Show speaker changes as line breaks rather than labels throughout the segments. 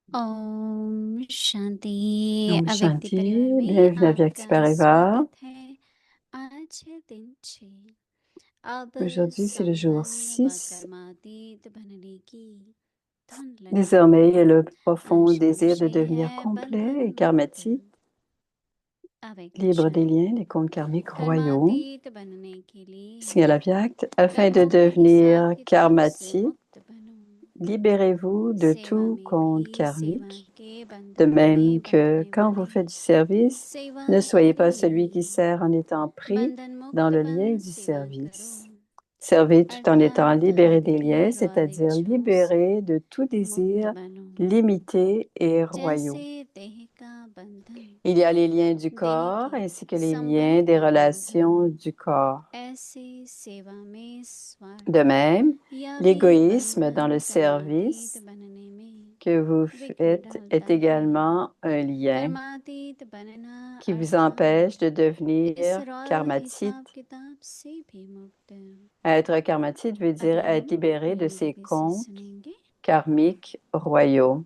ओम शांति।
ओम
अव्यक्ति
शांति,
परिवार में
bienvenue à
आपका
Vyaxpar Eva.
स्वागत है। आज है दिन 6। अब
Aujourd'hui, c'est le jour
संपन्न व
6.
कर्मातीत बनने की धुन
Désormais, il y a
लगाएं।
le profond
आज का
désir de
विषय
devenir
है
complet
बंधन
et
मुक्त
karmatique,
अव्यक्त
libre des
क्षण।
liens, des comptes karmiques royaux.
कर्मातीत बनने के लिए
Signal Avyact, afin de
कर्मों के हिसाब
devenir
किताब से
karmatique,
मुक्त बनो।
libérez-vous de
सेवा
tout
में
compte
भी सेवा
karmique.
के
De
बंधन
même
में
que
बंधने
quand vous
वाले
faites du service,
सेवा
ne soyez
करो
pas celui qui
नहीं।
sert en étant pris
बंधन
dans
मुक्त
le
बन
lien du
सेवा करो,
service. Servez tout en étant
अर्थात
libéré des liens,
भौतिक और
c'est-à-dire
इच्छाओं से
libéré de tout
मुक्त
désir
बनो।
limités et
जैसे
royaux.
देह का बंधन
Il y a les liens du
देह
corps
के
ainsi que les
संबंध
liens des
में बंधन,
relations du corps.
ऐसे सेवा में
De
स्वार्थ
même,
या भी
l'égoïsme dans
बंधन
le
कर्मातीत
service
बनने में
que vous
विघ्न
faites
डालता
est
है।
également un lien
कर्मातीत बनना
qui vous empêche
अर्थात
de
इस
devenir
रॉयल हिसाब
karmatite.
किताब से भी मुक्त।
Être karmatite veut dire
अभी
être
हम
libéré de
मीठी
ses
गति से
comptes
सुनेंगे।
karmiques royaux.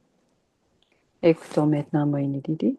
Écoutons maintenant Moïni Didi.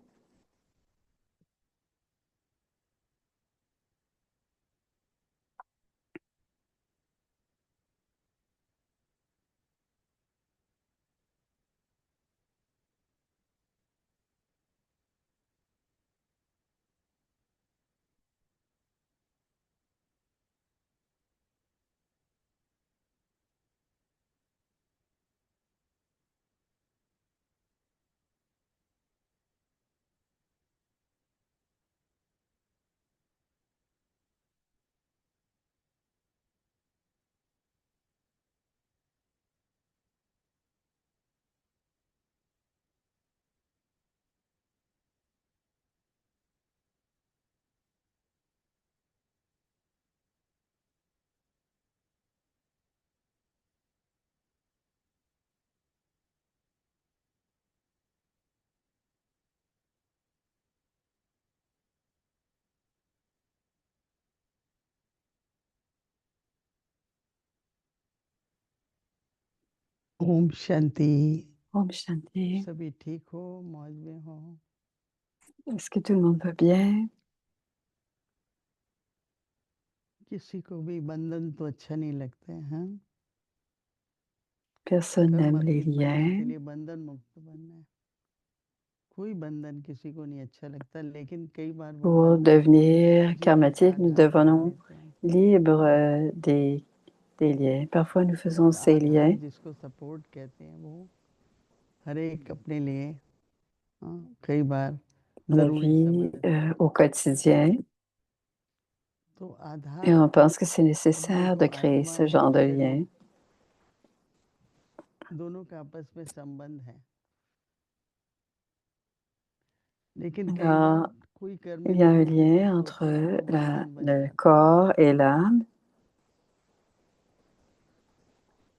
Om Shanti.
Om Shanti.
सभी ठीक हो, मौज में हो?
Est-ce que tout le monde va bien?
किसी को भी बंधन तो अच्छा नहीं लगते हैं।
Personne n'aime les
कर्मातीत बनने के
liens.
लिए बंधन मुक्त बनना है। कोई बंधन किसी को नहीं अच्छा लगता, लेकिन कई बार वो
Pour
बंधन
devenir
जीवन का
karmatique, nous
आधार बना
devenons
देते हैं।
libres des liens. Parfois, nous faisons
और
ces
आधार
liens.
जिसको सपोर्ट कहते हैं, वो हर एक अपने लिए कई बार
La
जरूरी
vie
समझते हैं।
au quotidien.
तो
Et
आधार
on pense que c'est
अब
nécessaire
देखो,
de créer
आत्मा
ce
है,
genre de lien.
शरीर, दोनों का आपस में संबंध है। लेकिन कई बार
Alors,
कोई कर्म
il
में
y a un
इतना
lien
फोकस
entre
होता है, वो बंधन बन
le
जाता है।
corps et l'âme.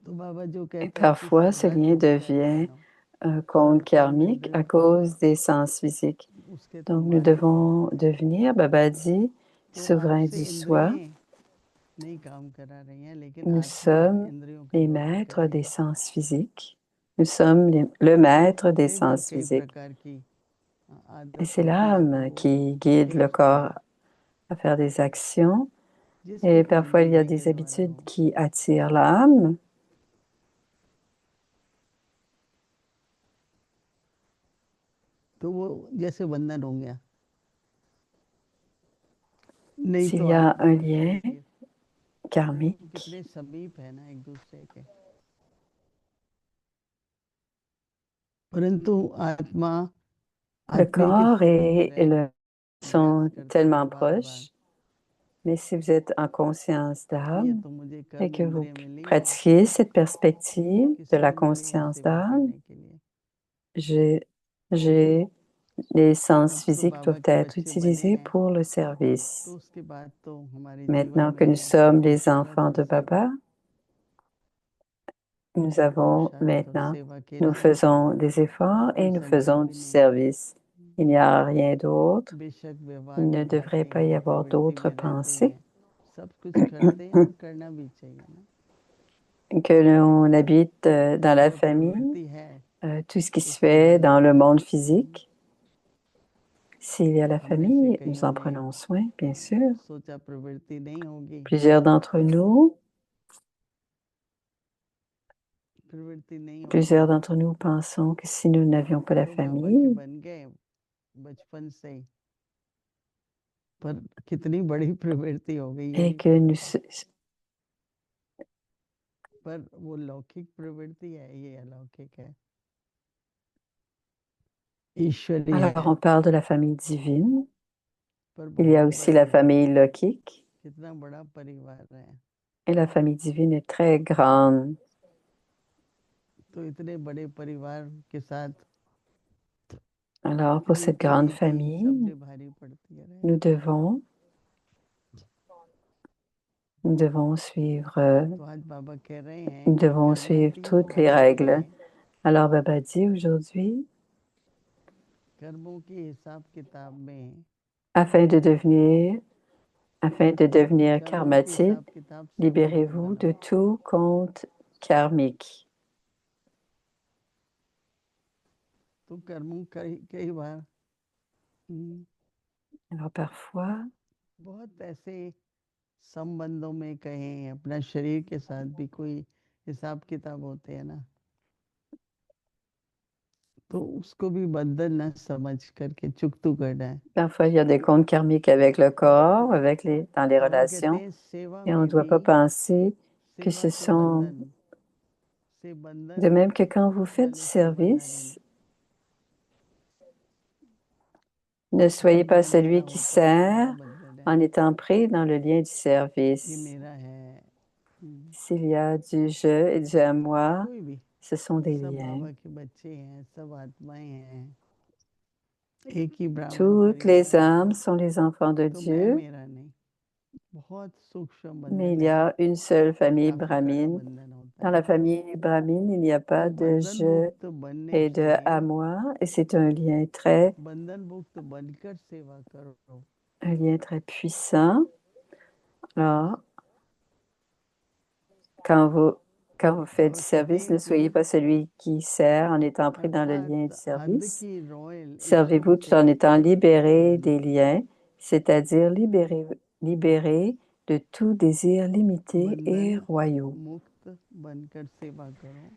तो बाबा जो
Et
कहते हैं कि
parfois, ce
श्रद्धा
lien
चित्त कर्म
devient
बनो,
un compte
संसार में
karmique
जो
à
कुछ
cause des sens physiques.
उसके
Donc,
तुम
nous
मालिक हो।
devons devenir, Baba dit,
तो
souverain
आपसे
du soi.
इंद्रियां नहीं काम करा रही हैं, लेकिन
Nous
आत्मा
sommes
इंद्रियों के
les
द्वारा कर
maîtres
रही
des
है।
sens physiques. Nous sommes le maître des
कई बार
sens
कई
physiques.
प्रकार की
Et
आदत
c'est
होती है, तो
l'âme qui guide le
ठीक है।
corps à faire des actions.
जिसकी
Et parfois, il y a
conditioning के
des
द्वारा
habitudes
हो,
qui attirent l'âme.
तो वो जैसे बंधन हो गया। नहीं
S'il
तो
y a
आत्मा
un
और
lien
शरीर
karmique,
कितने समीप है ना एक दूसरे के, परंतु आत्मा
le
आत्मिक के
corps
स्वरूप में
et
रहने
le
का प्रयास
sont
करता है
tellement
बार बार।
proches. Mais si vous êtes en conscience
कि ये
d'âme
तो मुझे
et
कर्म
que vous
इंद्रिय मिली है,
pratiquez cette perspective de
किसके
la
लिए है?
conscience
सेवा
d'âme,
करने के लिए।
j'ai les
अब
sens
तो
physiques
बाबा
doivent
के
être
बच्चे बने
utilisés
हैं,
pour le
तो
service.
उसके बाद तो हमारे जीवन
Maintenant que nous
में
sommes les enfants de
पुरुषार्थ और
Baba, nous
सेवा,
avons
पुरुषार्थ और
maintenant,
सेवा के
nous
अलावा
faisons des efforts
कोई
et nous
संबंध
faisons
भी
du
नहीं है।
service. Il n'y a rien d'autre.
बेशक व्यवहार
Il ne devrait
निभाते
pas y
हैं,
avoir
प्रवृत्ति
d'autres
में रहते
pensées
हैं, सब कुछ करते हैं और करना भी चाहिए ना।
que l'on habite dans la
अगर
famille
प्रवृत्ति है
tout ce qui se
उसको
fait
बंद
dans le
करना।
monde physique. S'il y a la
हम में से
famille, nous
कईयों
en
ने
prenons soin, bien sûr.
सोचा प्रवृत्ति नहीं होगी,
Plusieurs d'entre nous,
प्रवृत्ति नहीं
plusieurs
होगी,
d'entre nous pensons que si nous n'avions pas la
तो बाबा के
famille
बन गए बचपन से ही। पर कितनी बड़ी प्रवृत्ति हो गई ये
et
नहीं
que
पता
nous,
था। पर वो लौकिक प्रवृत्ति है, ये अलौकिक है, ईश्वरीय
alors
है।
on parle de la famille divine,
पर
il y a
बहुत
aussi
बड़ी
la
है,
famille lokique,
कितना बड़ा परिवार है।
et la famille divine est très grande.
तो इतने बड़े परिवार के साथ
Alors pour cette
उनके
grande
लिए कई
famille,
शब्द भारी पड़ती है।
nous devons suivre,
तो आज बाबा कह रहे हैं
nous
कि
devons
कर्म
suivre
तीन
toutes les
प्रकार के
règles.
हैं।
Alors Baba dit aujourd'hui,
कर्मों के हिसाब किताब में
afin de devenir
कर्मों के
karmatite,
हिसाब किताब से मुक्त
libérez-vous de
बनाओ।
tout compte karmique.
तो कर्मों कई कई बार
Alors parfois,
बहुत ऐसे संबंधों में कहें, अपना शरीर के साथ भी कोई हिसाब किताब होते हैं ना, तो उसको भी बंधन न समझ करके चुकतू करना है।
parfois il y a des comptes karmiques avec le corps, dans les
बाबा कहते
relations,
हैं सेवा
et on ne
में
doit
भी
pas penser que
सेवा
ce
से
sont
बंधन, से
de
बंधन
même que quand vous faites du
जल से बंधन,
service, ne soyez pas
बंधन ऐसा
celui qui
होता है, बड़ा
sert
बंधन है,
en étant pris dans le lien du
ये
service.
मेरा है।
S'il y a du je et du à moi,
कोई भी,
ce sont des
सब
liens.
बाबा के बच्चे हैं, सब आत्माएं हैं, एक ही ब्राह्मण
Toutes les
परिवार है,
âmes sont les enfants de
तो मैं
Dieu,
मेरा नहीं, बहुत सूक्ष्म
mais
बंधन
il y
है
a une seule
और
famille
काफी कड़ा
brahmine.
बंधन होता
Dans la
है।
famille brahmine, il n'y a pas
तो
de
बंधन
je
मुक्त बनने
et de
से,
à moi, et c'est un lien
बंधन मुक्त बनकर सेवा करो।
très puissant. Alors, quand vous, quand vous faites
बाबा
du
कहते
service,
हैं
ne
कि
soyez pas celui qui sert en étant pris dans le lien du
अर्थात हद
service.
की रॉयल इच्छाओं
Servez-vous tout
से
en étant
मुक्त
libéré
बनो।
des liens, c'est-à-dire libéré de tout désir limité et
बंधन
royaux.
मुक्त बनकर सेवा करो,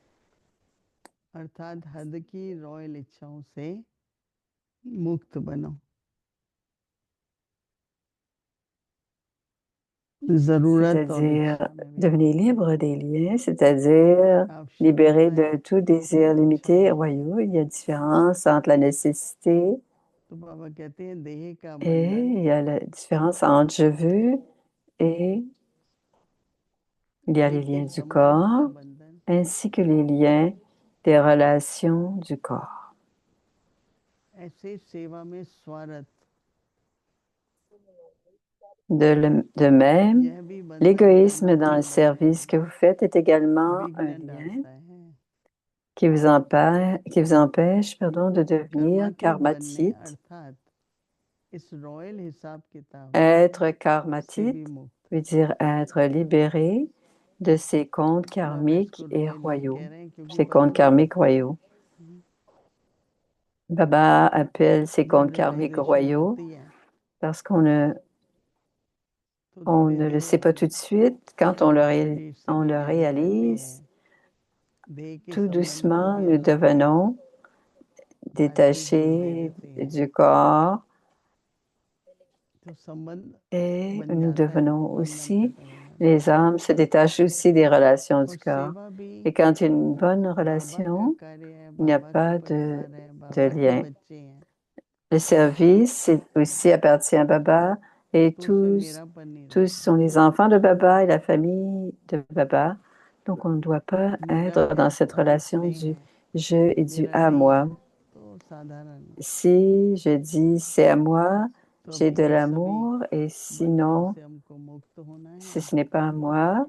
अर्थात हद की रॉयल इच्छाओं से मुक्त बनो। जरूरत और
C'est-à-dire
इच्छा में भी
devenez
मुक्त
libre
बनो।
des liens, c'est-à-dire libéré
आवश्यकताएं
de tout désir
और
limité
इच्छाओं
et
से।
royaux. Il y a différence entre la nécessité
तो बाबा कहते हैं देह का
et
बंधन,
il y a la différence entre je veux et il y a les
देह के
liens du
संबंध का
corps
बंधन,
ainsi que les liens des relations du corps.
ऐसे सेवा में स्वार्थ,
De même,
यह भी बंधन
l'égoïस्me
पैदा
dans le
कर देता है,
service que vous faites est également un
विघ्न
lien
डालता है।
qui vous empêche, pardon, de devenir
कर्मातीत बनने
karmatite.
अर्थात इस रॉयल हिसाब किताब
Être
से भी
karmatite
मुक्त।
veut dire être libéré de ces comptes
बाबा इसको
karmiques et
रॉयल
royaux.
कह रहे हैं क्योंकि
Ces comptes
पता नहीं
karmiques royaux. Baba appelle ces
जब
comptes karmiques
रियलाइजेशन
royaux
होती है
parce
तो
on
धीरे
ne le sait
धीरे
pas tout de suite. Quand
शरीर से
on
भी
le
लेने रहते
réalise,
हैं, देह के
tout
संबंध को
doucement,
भी
nous
अलग करना।
devenons
आज की जो
détachés
देहते हैं
du corps
तो संबंध
et
बन
nous
जाता है,
devenons
तो बंधन
aussi,
खत्म हो जाता
les âmes se détachent aussi des relations
है।
du
और
corps.
सेवा भी
Et quand il y a une bonne
बाबा का
relation,
कार्य है,
il n'y a
बाबा का
pas
परिवार है,
de
बाबा के
lien.
बच्चे हैं,
Le service aussi appartient à Baba et
तो उसमें
tous,
मेरापन नहीं
tous
रहता।
sont les enfants de Baba et la famille de Baba. Donc on ne doit pas
मेरा
être
है
dans cette
और
relation
स्नेह
du
है,
je et du
मेरा
à
नहीं है
moi.
तो साधारण,
Si je dis c'est à moi,
तो
j'ai
अभी
de
इन सभी
l'amour et
बंधनों
sinon,
से हमको मुक्त होना
si
है।
ce n'est pas à moi,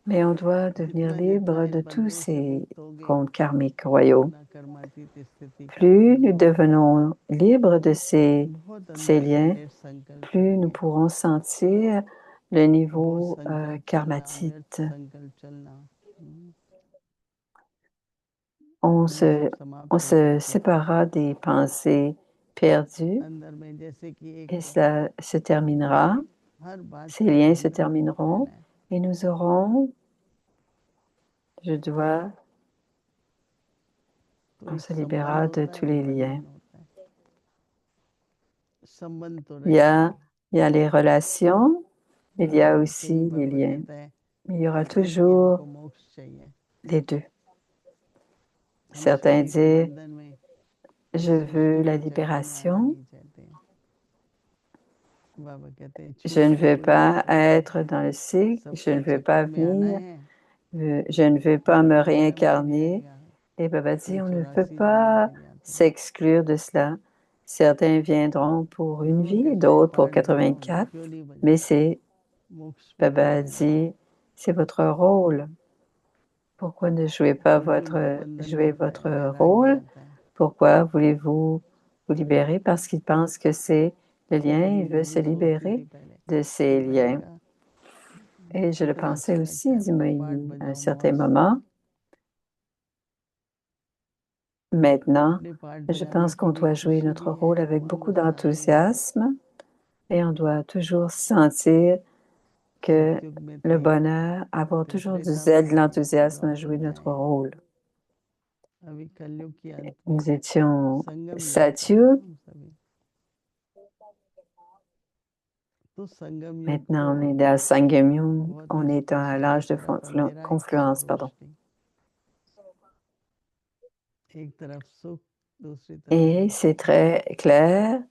mais on doit devenir
जितना जितना
libre de
इन
tous
बंधनों से
ces
मुक्त होगे
comptes karmiques royaux.
उतना कर्मातीत स्थिति का
Plus nous
अनुभव होगा।
devenons libres de
बहुत
ces
अंदर से
liens,
दृढ़ संकल्प
plus nous
होंगे,
pourrons sentir le
बहुत
niveau
संकल्प चलना, दृढ़
karmatite.
संकल्प चलना।
on
ये सब
on
समाप्त हो
se
करके
séparera des pensées perdues
अंदर में जैसे कि
et
एक
cela se terminera,
हर बात
ces
का
liens se
केंद्र
termineront
रहना है।
et nous aurons, je dois,
तो
on
एक
se
संबंध
libérera de
होता है,
tous les
एक
liens.
बंधन होता है। संबंध तो
Il y
रहेगा ही।
il y a les relations, il y a
जैसे
aussi
कई बार
les
कोई
liens.
कहता है
Il y aura
कि
toujours
हमको मोक्ष चाहिए,
les deux.
हमेशा
Certains
एक
disent,
बंधन में,
je
इस
veux
सृष्टि
la
के चक्कर में आना
libération,
नहीं चाहते। बाबा कहते हैं
je ne veux
छूटने नहीं
pas
चाहिए,
être dans le cycle, je
सबके
ne veux pas
चक्कर में आना
venir,
है,
je ne veux pas me
कोई बंधन में नहीं
réincarner.
रहेगा।
Et Baba
कोई
dit, on ne peut
84 जन्मों
pas
के लिए आते हैं।
s'exclure de cela. Certains viendront pour une
बाबा
vie,
कहते हैं
d'autres pour
पाठ बजाओ,
84,
क्यों नहीं
mais
बजाते?
c'est,
मोक्ष में क्यों
Baba
नहीं जाते?
dit, c'est votre rôle. Pourquoi ne jouez pas
बंधन
jouez
होता है,
votre
वैराग्य
rôle?
आता है।
Pourquoi voulez-vous vous libérer? Parce qu'il pense que c'est le
तो
lien, il
गुरु
veut
जी
se
भी सोचती
libérer
थी पहले
de
कि
ces
मैंने
liens.
कहा
Et je le
कितना
pensais
अच्छा
aussi,
लगता है
dit
पाठ
Moïni, à un
बजाओ
certain
मौज से।
moment. Maintenant,
अपने पाठ
je
बजाने
pense
की
qu'on
भी
doit jouer
खुशी
notre
भी है,
rôle avec beaucoup
उमंग उत्साह भी है।
d'enthousiasme et on doit toujours sentir que
सतयुग में
le
थे,
bonheur, avoir
फिर
toujours du
त्रेता में
zèle, de
आए,
l'enthousiasme à
द्वापर
jouer
में
notre
आए,
rôle.
अभी कलयुग के अंत में
Nous étions
संगम युग है
Satyug,
हम सभी। तो संगम युग
maintenant on
को
est dans Sangam,
बहुत
on
ही
est à
स्पष्ट है
l'âge de
थोड़ा सा अंधेरा, एक तरफ
confluence, pardon.
रोशनी, एक तरफ सुख, दूसरी तरफ
Et
दुख।
c'est très clair,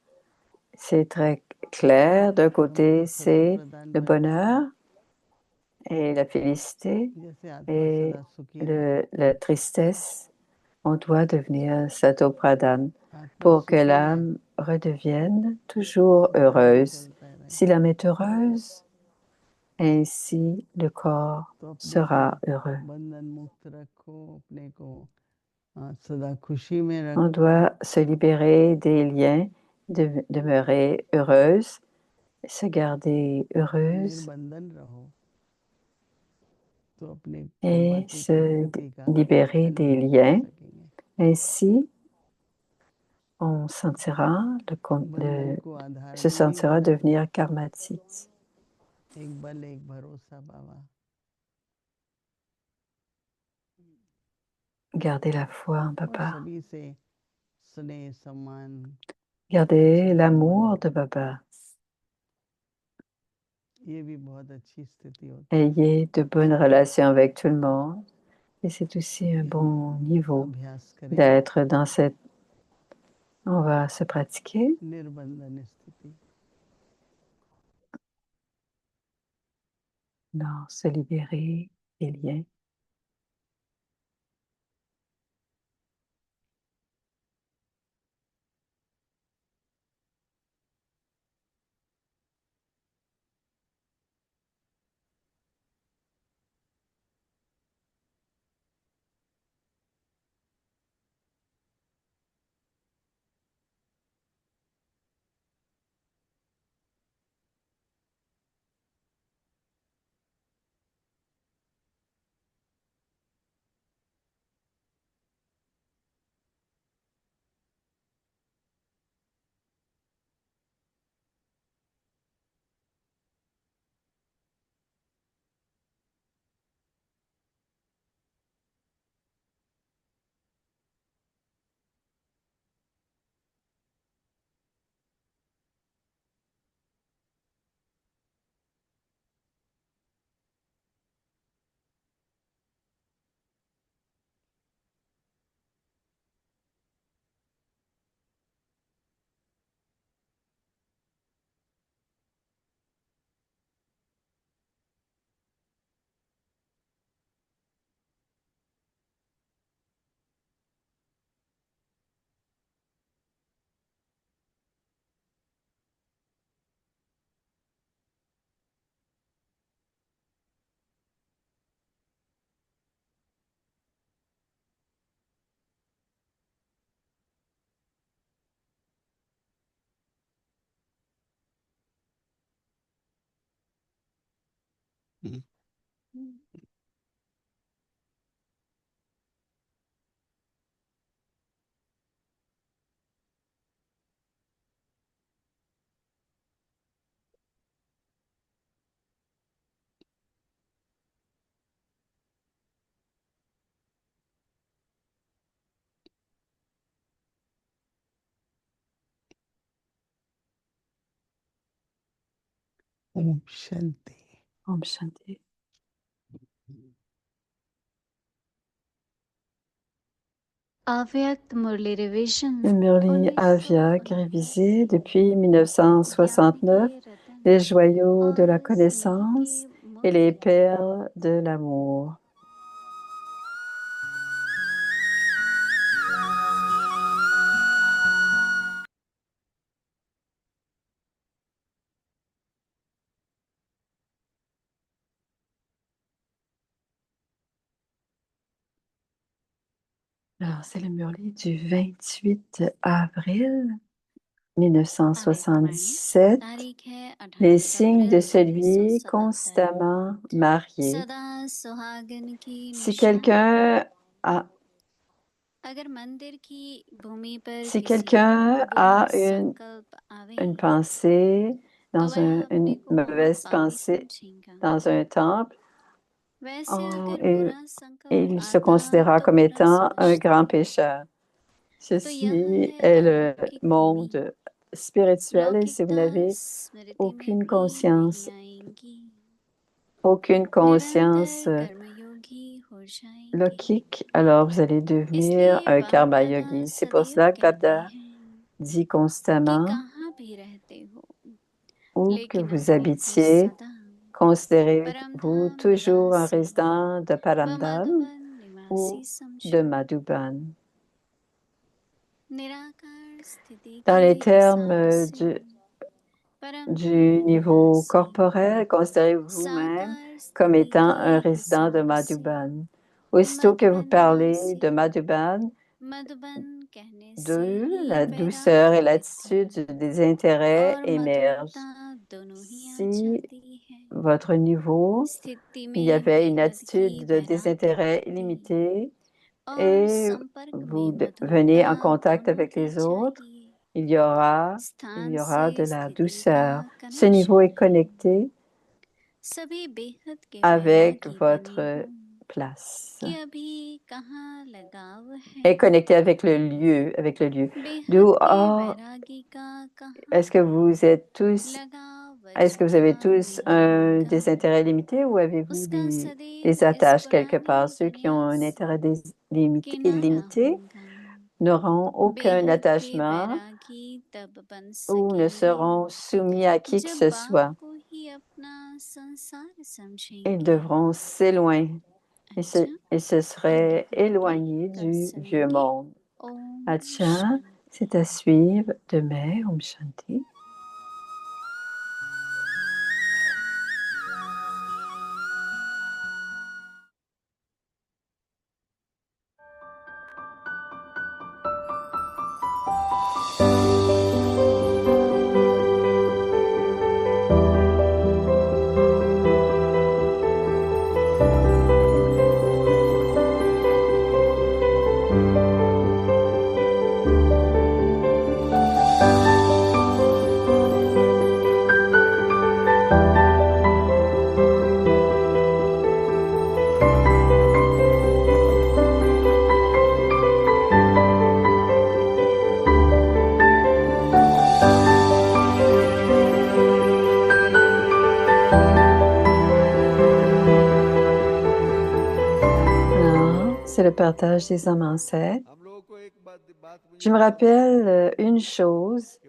c'est très clair. D'un
हमें तो
côté,
सतो
c'est
प्रधान
le
रहना है,
bonheur et la félicité
जैसे आत्मा
et
सदा सुखी रहे।
la tristesse. On doit devenir Satopradhan
आत्मा
pour que
सुखी है
l'âme redevienne toujours
तो शरीर
heureuse.
चलता रहे,
Si l'âme est heureuse, ainsi le corps
तो अपने को
sera heureux.
बंधन मुक्त रखो, अपने को सदा खुशी में
On
रखो,
doit se libérer des liens, demeurer heureuse, se garder heureuse
निर्बंधन रहो, तो अपने
et
कर्मातीत
se
स्थिति का
libérer des
अनुभव कर
liens.
सकेंगे।
Ainsi, on sentira
बंधन को आधार
se
भी नहीं
sentira
बनाना,
devenir karmatique.
एक बल, एक भरोसा बाबा।
Gardez la foi en
और
Baba.
सभी से स्नेह सम्मान,
Gardez
अच्छा
l'amour
संबंध,
de Baba.
ये भी बहुत अच्छी स्थिति होती है।
Ayez de bonnes relations avec tout le monde. Et c'est aussi un
ये हम
bon niveau
अभ्यास करें,
d'être dans cette... On va se pratiquer
निर्बंधन स्थिति।
dans se libérer des liens.
Hmm. Om Shanti.
Om Shanti.
Avyakt Murli Revision.
Le Murli Avyak révisé depuis 1969, les joyaux de la connaissance et les perles de l'amour. Alors, c'est le Murli du 28 avril 1977. Les signes de celui constamment marié. Si quelqu'un a une pensée, une mauvaise pensée dans un temple, il se considérera comme étant un grand pécheur. Ceci est le monde spirituel et si vous n'avez aucune conscience lokique, alors vous allez devenir un karma yogi. C'est pour cela que Babda dit constamment, où que vous habitiez, considérez-vous toujours un résident de Paramdam ou de Madhuban. Dans les termes du niveau corporel, considérez-vous vous-même comme étant un résident de Madhuban. Aussitôt que vous parlez de Madhuban, la douceur et l'attitude des intérêts émergent. Si votre niveau, il y avait une attitude de désintérêt illimité et vous venez en contact avec les autres, il y aura de la douceur. Ce niveau est connecté avec votre place. Est connecté avec le lieu, D'où est-ce que vous avez tous des intérêts limités ou avez-vous des attaches quelque part? Ceux qui ont un intérêt illimité n'auront aucun attachement ou ne seront soumis à qui que ce soit. Ils devront s'éloigner et se seraient éloignés du vieux monde. Acha, c'est à suivre demain. Om Shanti. C'est le partage des âmes ancêtres. Je me rappelle une chose.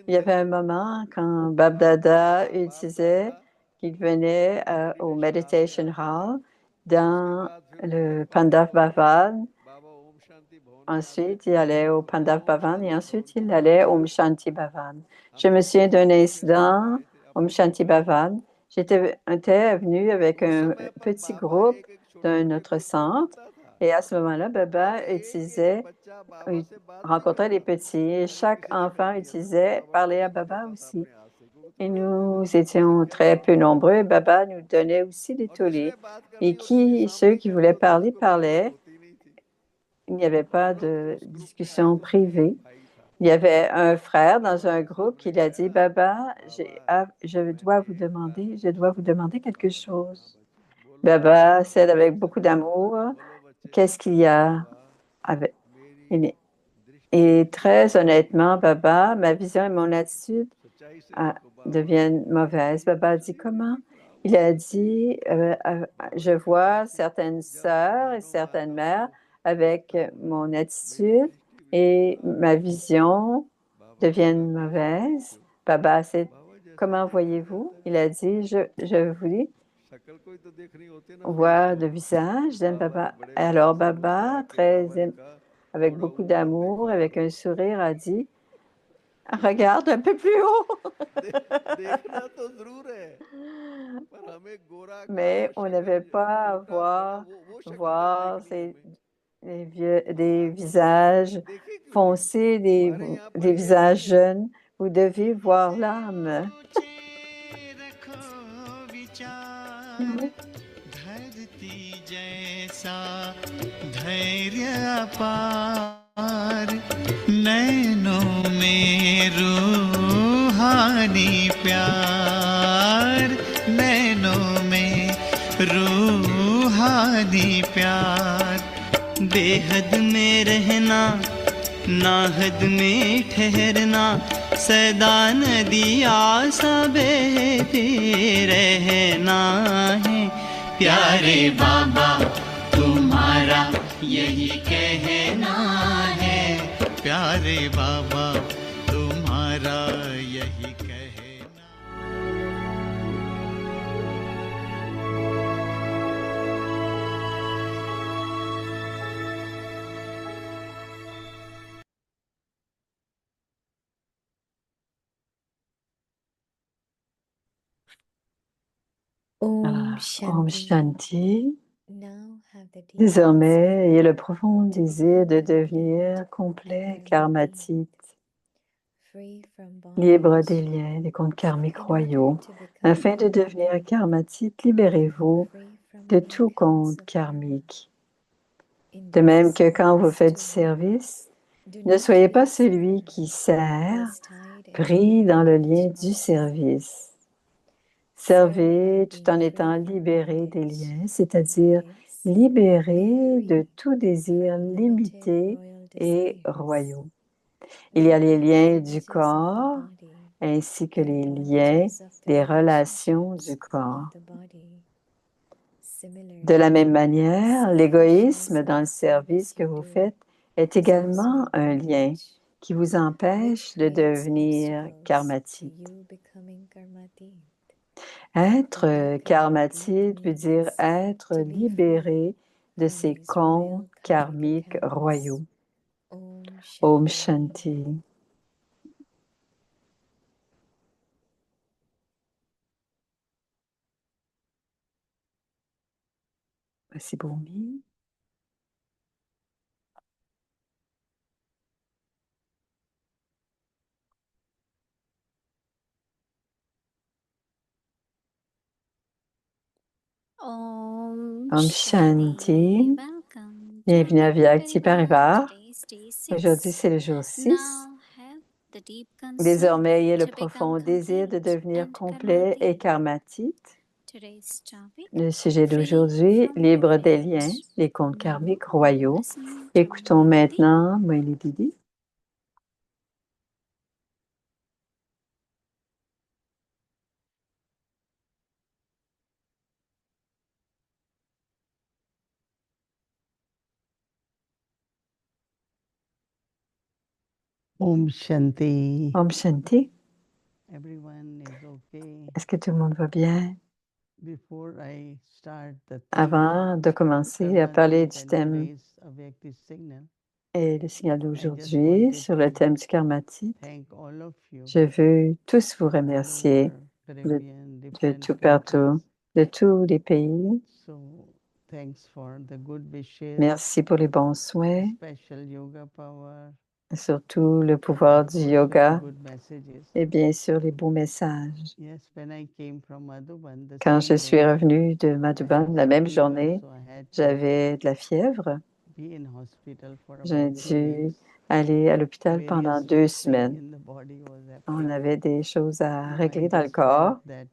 Il y avait un moment quand Bab Dada disait qu'il venait au Meditation Hall dans le Pandav Bhavan. Ensuite, il allait au Pandav Bhavan et ensuite, il allait au Om Shanti Bhavan. Je me souviens d'un incident au Om Shanti Bhavan. J'étais venu avec un petit groupe d'un autre centre et à ce moment-là, Baba rencontrait les petits et chaque enfant parlait à Baba aussi. Et nous étions très peu nombreux. Baba nous donnait aussi des tollés. Et ceux qui voulaient parler, parlaient. Il n'y avait pas de discussion privée. Il y avait un frère dans un groupe qui a dit, Baba, je dois vous demander quelque chose. Baba cède avec beaucoup d'amour. Qu'est-ce qu'il y a avec... Et très honnêtement, Baba, ma vision et mon attitude deviennent mauvaises. Baba a dit comment? Il a dit, je vois certaines sœurs et certaines mères avec mon attitude et ma vision deviennent mauvaises. Baba, c'est comment voyez-vous? Il a dit, je voulais voir le visage d'un Baba. Alors Baba, avec beaucoup d'amour, avec un sourire, a dit, regarde un peu plus haut. Mais on n'avait pas à voir des visages foncés, des visages jeunes. Vous devez voir l'âme.
धरती जैसा धैर्य अपार नैनों में रूहानी प्यार नैनों में रूहानी प्यार बेहद में रहना नाहद में ठहरना सदा नदिया सा बहते रहना है प्यारे बाबा तुम्हारा यही कहना है प्यारे बाबा तुम्हारा यही कहना
Om
Om
Shanti.
Shanti.
Now have the deep
Désormais, ayez le profond désir de devenir complet karmatique,
free from
libre des
bondage.
liens, des comptes karmiques
In
royaux.
order to become
Afin de devenir karmatique, libérez-vous
free from
de
all
tout
kinds
compte
of
karmique.
In
De même que
doing
quand vous
service
faites du
to
service,
do
ne
not
soyez pas
be
celui qui
who
sert,
is tied and
pris dans le lien
bondage
du
of
service.
serve
Servez
while
tout en
being
étant
free from
libéré des
bondage.
liens, c'est-à-dire
Yes,
libéré
be
de
free
tout désir
from limited
limité
royal
et
desires.
royaux. Il y
We
a les
are the
liens du
images of the
corps
body
ainsi que
and
les liens
images of the
des relations
relationships
du corps.
of the body.
De la même
Similarly,
manière,
selfishness
l'égoïsme
in
dans le
the
service
service
que
you
vous
do
faites est
is also
également
a
un lien
bondage,
qui vous
which
empêche de
creates
devenir
obstacles to
karmatique.
you becoming karmatik.
Être
Become
karmatique veut dire
deep
être
to be free
libéré de
from
ces
these
comptes
royal karmic
karmiques
accounts.
royaux.
Om
Om
Shanti.
Shanti. Voici Bhumi.
Om
Om Shanti.
Shanti. Welcome to
Bienvenue à Vyakti
Parivar.
Parivar.
Today's day 6.
Aujourd'hui, c'est le jour 6.
Now have the deep concern
Désormais, ayez le
to become
profond désir de
complete
devenir
and
complet et
karmatik.
karmatique.
Today's topic:
Le sujet
free
d'aujourd'hui,
from
libre des liens,
bondage.
les comptes
Now,
karmiques royaux.
listen to
Écoutons
Moini Didi.
maintenant Moini Didi.
Om Shanti.
Om Shanti.
Everyone is okay.
Est-ce que tout le monde va bien?
Before I start the theme,
Avant de commencer à
Karma
parler
date
du
and
thème
today's Avyakti signal,
et le signal
I just
d'aujourd'hui
wanted
sur le
to
thème du karmatique,
thank all of you
je veux tous vous
all
remercier
over
de,
Caribbean,
de
different
tout partout,
countries.
de tous les pays.
So thanks for the good wishes,
Merci pour les bons soins,
special yoga power,
surtout le
and
pouvoir
of
du
course very
yoga
good messages.
et bien sûr les beaux messages.
Yes, when I came from Madhuban the
Quand je
same
suis
day,
revenue de
I
Madhuban
had
la même
fever,
journée,
so I had to
j'avais de la fièvre.
be in hospital for
J'ai
about 2
dû
weeks.
aller à l'hôpital pendant
Various
2
thing
semaines.
in the body was
On
happening.
avait des choses à
No, I
régler dans le
just felt
corps.
that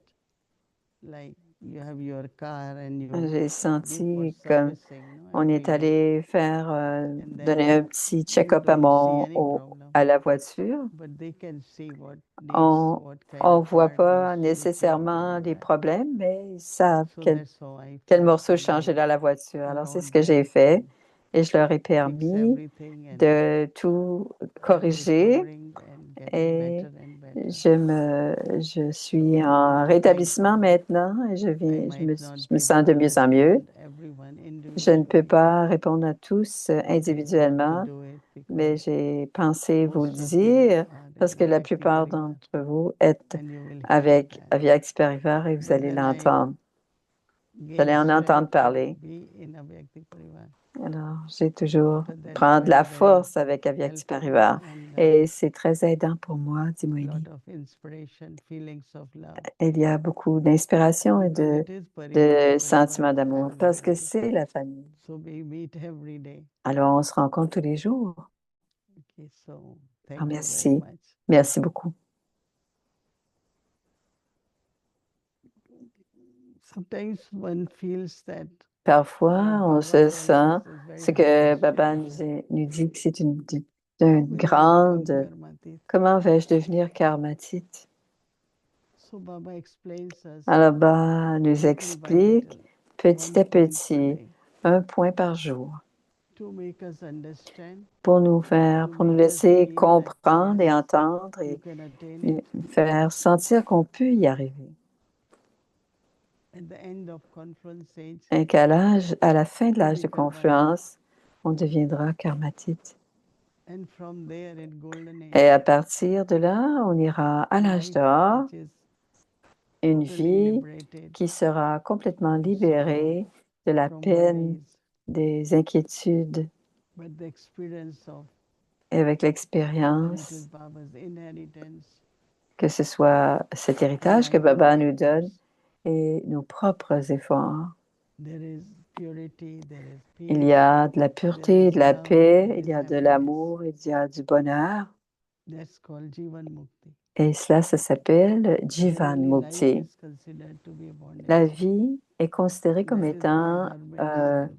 like you have your car and you
J'ai
give for
senti comme
servicing, no,
on est
every year.
allé faire,
And
donner
then
un petit
you
check-up à
don't see any problem.
à la voiture.
But they can see what needs,
On
what kind
ne
of
voit
part
pas
needs to be changed
nécessairement
and
les
all that.
problèmes, mais ils savent
So
quel
that's how I
quel
felt,
morceau
and
changer
I
dans la voiture. Alors, c'est ce
allowed
que j'ai
them
fait
to
et je leur ai
fix
permis
everything and
de tout
keep
corriger
restoring and getting
et
better and better.
je suis
So
en
I'm
rétablissement
thankful.
maintenant et
I might not
je me
be
sens de
able
mieux
to
en mieux.
respond everyone
Je ne peux
individually,
pas répondre à tous
but I thought to
individuellement,
do it
mais
because
j'ai pensé vous le
most of you
dire
are
parce
in
que la
Avyakti
plupart
Parivar,
d'entre vous êtes
and you will hear
avec
that.
Avyakti Parivar et vous
But
allez
then I
l'entendre. Vous allez
gained
en entendre
strength to
parler.
be in Avyakti Parivar.
Alors, j'ai toujours
So that's
prendre la
very, very
force avec Avyakti
helpful
Parivar.
and
Et c'est très aidant pour moi, dit
a
Moïni.
lot of inspiration, feelings of love.
Il y a beaucoup d'inspiration et
Because it is
de
Parivar,
sentiments
Parivar,
d'amour
family.
parce que c'est la famille.
So we meet every day.
Alors, on se rencontre tous les jours.
Okay, so
Alors,
thank you very
merci.
much.
Merci beaucoup.
Sometimes one feels that
Parfois,
what
on
Baba
se
tells
sent
us is very
ce
big
que Baba
inspiration.
nous dit que c'est une
How will I
grande.
become karmatit?
Comment vais-je devenir karmatite?
So Baba explains us
Alors, Baba nous
little by
explique
little,
petit à
one point per
petit,
day,
un point par jour,
to make us understand,
pour nous
to make us
laisser
feel that
comprendre et
yes,
entendre
you
et
can attain
nous
it.
faire sentir qu'on peut y arriver.
At the end of confluence age,
Et qu'à à la fin de
to
l'âge
be
de
karmatit.
confluence, on deviendra karmatite.
And from there in golden
Et
age,
à partir de là, on ira à
a
l'âge
life
d'or,
which is
une
totally
vie
liberated
qui sera complètement
from sorrow,
libérée de la
from
peine,
worries,
des inquiétudes,
but the experience of,
et avec
and it
l'expérience,
is Baba's inheritance,
que ce soit cet héritage que
and our
Baba
own
nous donne
efforts.
et nos propres efforts.
There is purity, there is
Il
peace,
y a de la
there
pureté,
is
de la
love,
paix,
there
il
is
y a de
happiness.
l'amour, il y a du bonheur.
That's called Jivan Mukti.
Et cela, ça s'appelle Jivan
Generally, life
Mukti.
is considered to be
La
abundance.
vie est considérée comme
That is why
étant
hermits, lot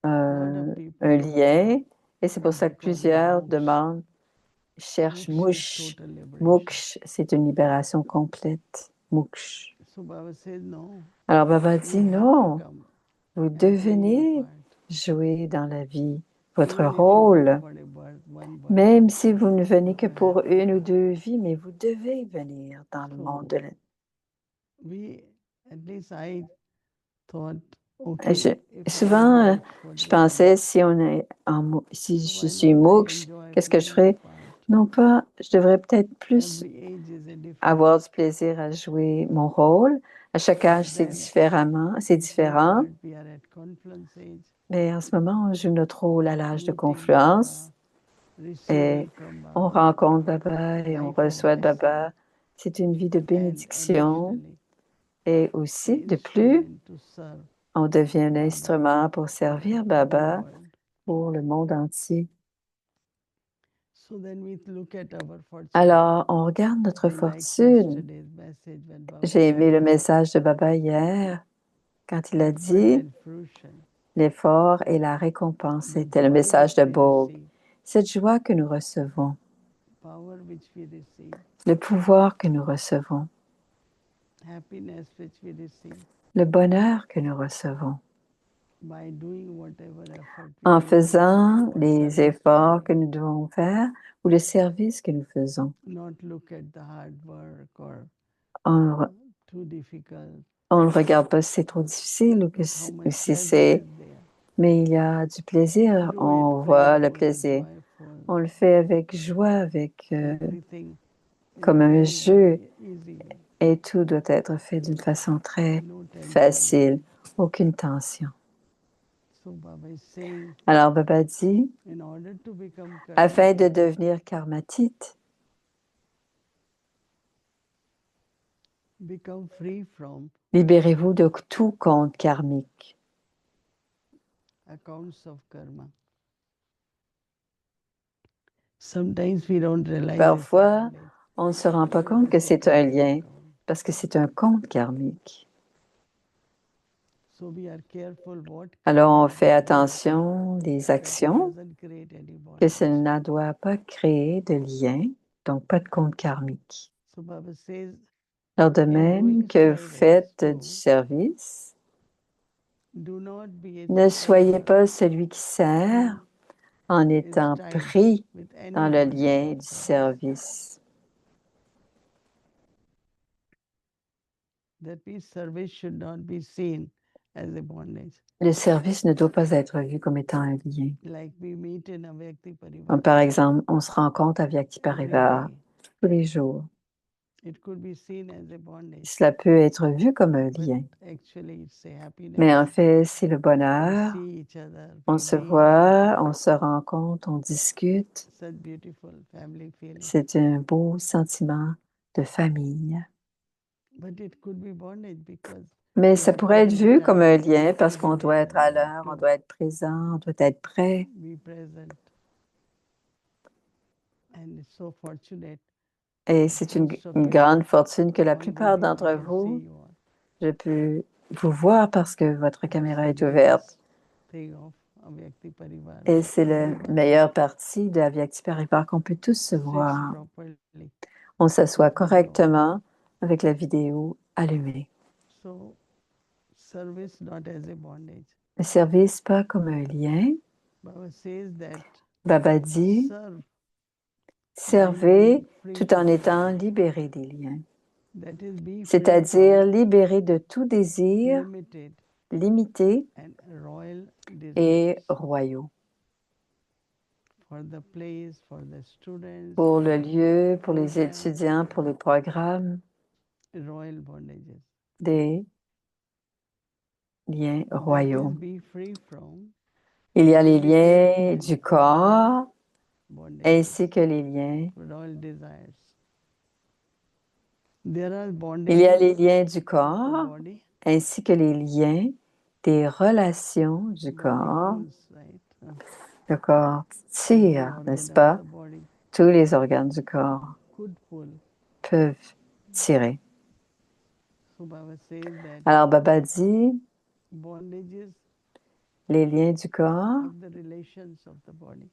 un
of people
lien, et c'est pour
want
ça
to
que
call it
plusieurs
moksha.
cherchent
Moksha is
Moksh.
total liberation.
Moksh, c'est une libération complète. Moksh.
So Baba says no,
Alors Baba
you
dit
have to
non,
come
vous
and play your
devenez
part.
jouer dans la vie votre
Even if you
rôle.
come for a birth, one birth,
Même si vous ne venez
you
que
have
pour
to
une ou
come.
deux vies, mais vous devez venir dans le
So
monde de
we, at least I thought,
la...
okay, if I am
Souvent,
Muksh, what
je
will I do?
pensais, si
So
je
why
suis
not I
Moksh,
enjoy
qu'est-ce que je
playing my
ferais?
part?
Non pas, je devrais peut-être plus
Every age is a different.
avoir du plaisir à jouer mon rôle. À chaque âge, c'est
Then,
c'est
this
différent.
part we are at confluence age,
Mais en ce moment, on joue notre rôle à l'âge de
meeting
confluence
Baba,
et
receiving from
on
Baba,
rencontre Baba et on
life of
reçoit de
blessing,
Baba. C'est une vie de
and
bénédiction
additionally,
et
the
aussi, de plus,
instrument to serve
on devient un
Baba
instrument pour servir
to the
Baba
world.
pour le monde entier.
So then we look at our fortune.
Alors, on regarde notre
I liked
fortune.
yesterday's message when Baba
J'ai aimé le
said,
message de Baba hier quand il a
effort
dit
and fruition,
l'effort et la récompense.
the
C'était le
joy
message
which
de
we
Bob.
receive,
Cette joie que nous recevons,
power which we receive,
le pouvoir que nous recevons,
happiness which we receive,
le bonheur que nous recevons
by doing whatever effort we
en
need to
faisant
or
les
service to
efforts que
others.
nous devons faire ou le service que nous faisons.
Not look at the hard work or
On
too difficult,
ne regarde pas si c'est trop difficile
but how
ou
much
si
pleasure
c'est...
is there.
Mais il y a du plaisir,
Do it
on voit le
playful,
plaisir.
joyful.
On le fait avec joie, avec
Everything in
comme
a
un
very,
jeu,
very easy way.
et tout doit être fait d'une façon très
No tension.
facile, aucune tension.
So Baba is saying,
Alors Baba dit,
in order to become
afin de
karmatic,
devenir karmatite,
become free from
libérez-vous de tout compte karmique.
accounts of karma. Sometimes we don't realize
Parfois,
it's
on ne se rend pas compte que c'est un lien parce que c'est un compte karmique.
So we are careful what
Alors, on
kind of
fait
behavior
attention des
that it
actions,
doesn't create any
que
bondage.
cela ne doit pas créer de lien, donc pas de compte karmique.
So Baba says,
Alors, de
in
même
doing
que vous
service
faites
too,
du service,
do not be a
ne soyez
slave
pas celui qui sert en
is
étant
tied
pris
with
dans
any
le
bondage
lien
of
du
service.
service.
That means service should not be seen as a bondage.
Le service ne doit pas être vu comme étant un lien.
Like we meet in Avyakti
Comme
Parivar
par exemple, on se rencontre à Vyakti
every
Parivar
day.
tous les jours.
It could be seen as a bondage,
Cela peut être vu comme un
but
lien,
actually it's a happiness.
mais en fait, c'est le
We
bonheur.
see each other,
On
we
se
meet,
voit, on se rencontre, on discute.
such beautiful family feeling.
C'est un beau sentiment de famille.
But it could be bondage because
Mais
we
ça
have to
pourrait être
be
vu comme un
there,
lien parce
to
qu'on
be
doit être à
there,
l'heure, on
to
doit être présent, on doit être prêt.
be present. And it's so fortunate.
Et c'est
Most of
une
you
grande fortune que la
on
plupart
video,
d'entre
I can
vous,
see you all.
je peux vous voir parce que votre
That's
caméra
the
est ouverte.
best thing of Avyakti Parivar.
Et
that
c'est la
everyone
meilleure partie de Avyakti Parivar qu'on peut tous se
sits
voir.
properly.
On s'assoit
with video.
correctement avec la vidéo allumée.
So service not as a bondage.
Le service pas comme un lien.
Baba says that
Baba dit,
serve
servez
being free
tout en
from
étant
bondage.
libéré des liens.
That is be free
C'est-à-dire
from
libéré de tout désir
limited
limité
and royal
et
desires
royaux.
for the place, for the students,
Pour le
for
lieu, pour les
programs,
étudiants, pour les programmes,
royal bondages.
des liens
That
royaux.
is be free from
Il y a les
limited
liens
and
du
royal
corps
bondages,
ainsi que les liens.
royal desires. There are
Il y a
bondages
les liens du
of the
corps
body,
ainsi que les liens des relations du
body
corps.
pulls, right?
Le corps
Every
tire,
organ
n'est-ce
of
pas?
the body
Tous les organes du corps
could pull.
peuvent tirer.
So Baba says that
Alors, Baba dit,
bondages
les liens du corps
of the relations of the body.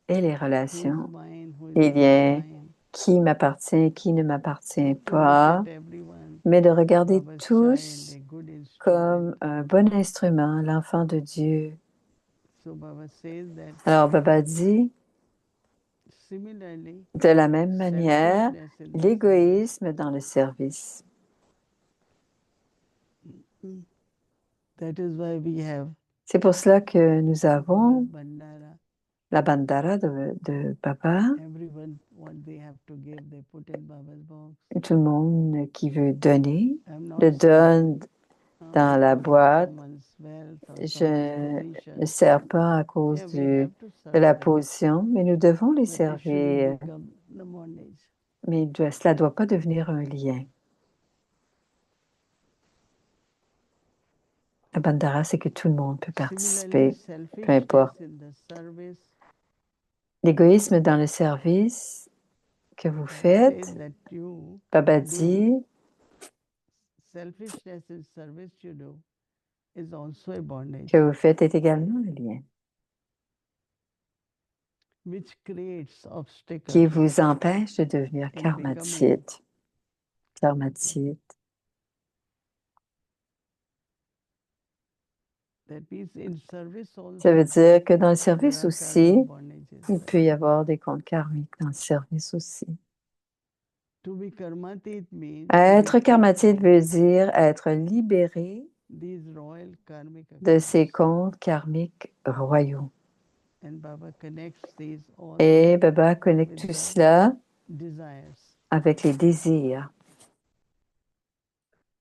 et les
Who is
relations,
mine, who is
les
not
liens,
mine.
qui m'appartient, qui ne m'appartient
To look
pas,
at everyone,
mais de regarder
Baba's
tous
child, a good
comme
instrument.
un bon instrument, l'enfant de Dieu.
So Baba says that
Alors, Baba dit,
similarly,
de la même manière,
selfishness in the
l'égoïsme dans le service.
service. That is why we have
C'est pour cela que nous
Baba's
avons
Bandara.
la bandara de Baba.
Everyone, what they have to give, they put in Baba's box.
Tout le monde qui veut donner
I'm not
le donne
serving,
dans la
for
boîte.
someone's wealth or
Je
someone's
ne
position.
sers pas à cause
Yeah, we have to
de
serve
la
them,
position, mais nous devons les
but it shouldn't
servir.
become the bondage.
Mais cela ne doit pas devenir un lien. La bandara, c'est que tout le monde peut
Similarly,
participer, peu importe.
selfishness in the service,
L'égoïsme dans le service que vous
Baba
faites,
says that you
Baba
do,
dit,
selfishness in service you do is also a bondage,
que vous faites est également un lien
which creates
qui
obstacles
vous empêche de devenir
in becoming.
karmatite. Karmatite.
That means in service also,
Ça veut dire que dans le
there
service
are
aussi,
karmic bondages.
il peut y avoir des comptes karmiques dans le service aussi.
To be karmatit means to be
Être
free
karmatite
from
veut dire être libéré
these royal karmic
de ces
accounts.
comptes karmiques royaux.
And Baba connects these all
Et Baba connecte
with
tout
the
cela
desires.
avec les désirs.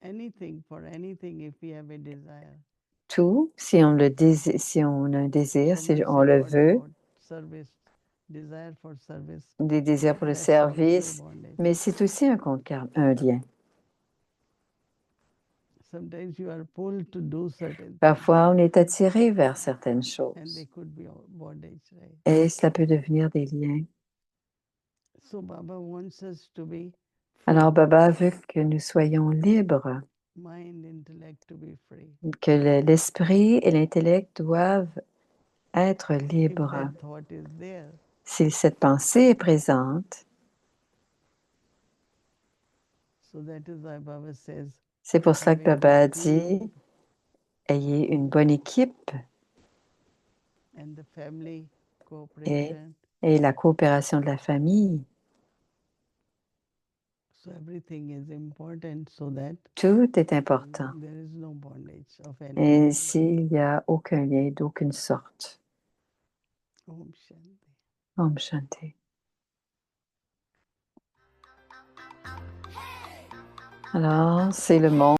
Anything for anything if we have a desire.
Tout, si on le désire, si on a un désir, si
Someone
on
said,
le
what
veut,
about service? Desire for service.
des désirs pour le
That's also a
service,
bondage.
mais c'est aussi un un lien.
Sometimes you are pulled to do certain things,
Parfois, on est attiré vers certaines
and
choses
they could be bondage, right?
et cela peut devenir des liens.
So Baba wants us to be free.
Alors, Baba veut que nous soyons libres.
mind, intellect to be free.
Que l'esprit et l'intellect doivent être
If
libres.
that thought is there,
Si cette pensée est présente,
so that is why Baba says,
c'est pour cela que
having
Baba a
good team
dit, ayez une bonne équipe
and the family
et,
cooperation.
et la coopération de la famille.
So everything is important so that
Tout est important.
there is no bondage of any
Et
kind.
s'il n'y a aucun lien d'aucune sorte.
Om Shanti.
Om Shanti. Alors, c'est le monde.